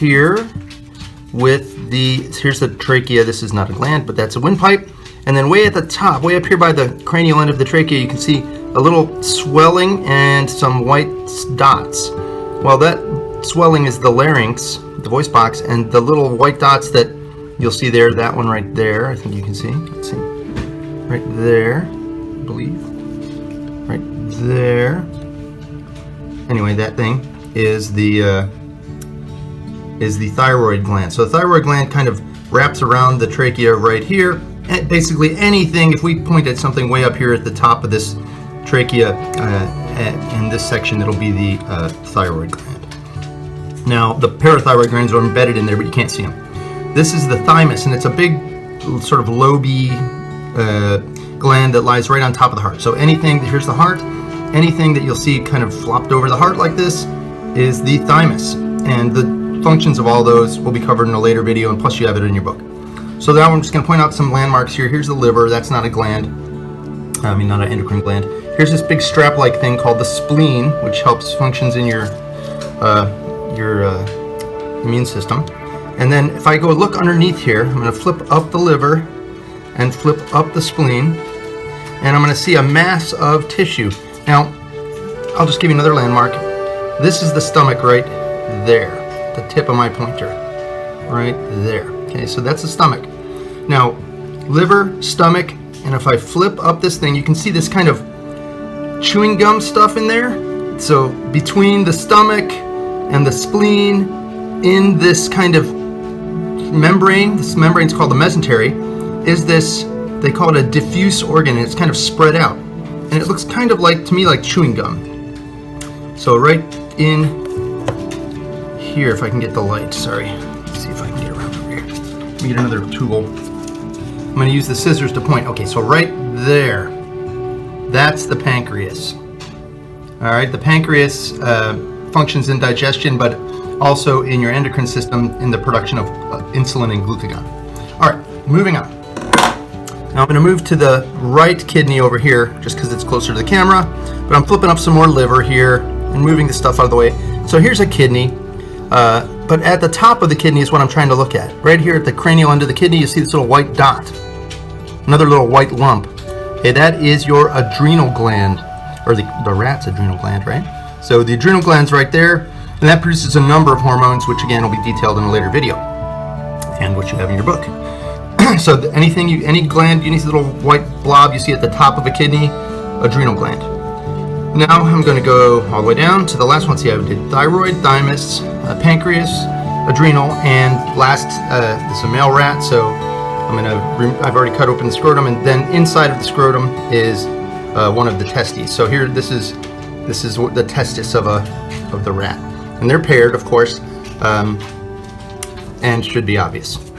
here with here's the trachea. This is not a gland, but that's a windpipe. And then way at the top, way up here by the cranial end of the trachea, you can see a little swelling and some white dots. Well, that swelling is the larynx, the voice box, and the little white dots that you'll see there, that one right there, I think you can see. Let's see. Right there, I believe. Right there. Anyway, that thing is the thyroid gland. So the thyroid gland kind of wraps around the trachea right here. And basically anything, if we point at something way up here at the top of this trachea, in this section, it'll be the thyroid gland. Now, the parathyroid glands are embedded in there, but you can't see them. This is the thymus, and it's a big sort of lobe gland that lies right on top of the heart. So anything, here's the heart, anything that you'll see kind of flopped over the heart like this is the thymus. And the functions of all those will be covered in a later video, and plus you have it in your book. So now I'm just going to point out some landmarks here. Here's the liver. That's not a gland. I mean, not an endocrine gland. Here's this big strap-like thing called the spleen, which helps functions in your immune system. And then if I go look underneath here, I'm going to flip up the liver and flip up the spleen, and I'm going to see a mass of tissue. Now, I'll just give you another landmark. This is the stomach right there, the tip of my pointer, right there. Okay, so that's the stomach. Now, liver, stomach, and if I flip up this thing, you can see this kind of chewing gum stuff in there. So between the stomach and the spleen, in this kind of membrane, this membrane is called the mesentery, is this, they call it a diffuse organ, and it's kind of spread out. And it looks kind of like, to me, like chewing gum. So right in here, if I can get the light, sorry. Let's see if I can get around over here. Let me get another tool. I'm going to use the scissors to point. Okay, so right there, that's the pancreas. All right, the pancreas functions in digestion, but also in your endocrine system in the production of insulin and glucagon. All right, moving on. Now I'm going to move to the right kidney over here, just because it's closer to the camera, but I'm flipping up some more liver here and moving the stuff out of the way. So here's a kidney. But at the top of the kidney is what I'm trying to look at. Right here at the cranial end of the kidney, you see this little white dot. Another little white lump. Okay, that is your adrenal gland, or the rat's adrenal gland, right? So the adrenal gland's right there, and that produces a number of hormones, which again will be detailed in a later video, and what you have in your book. So any gland, any little white blob you see at the top of a kidney, adrenal gland. Now I'm going to go all the way down to the last one. See, I did thyroid, thymus, pancreas, adrenal, and last, this is a male rat, so I've already cut open the scrotum, and then inside of the scrotum is one of the testes. So here, this is the testis of the rat, and they're paired, of course, and should be obvious.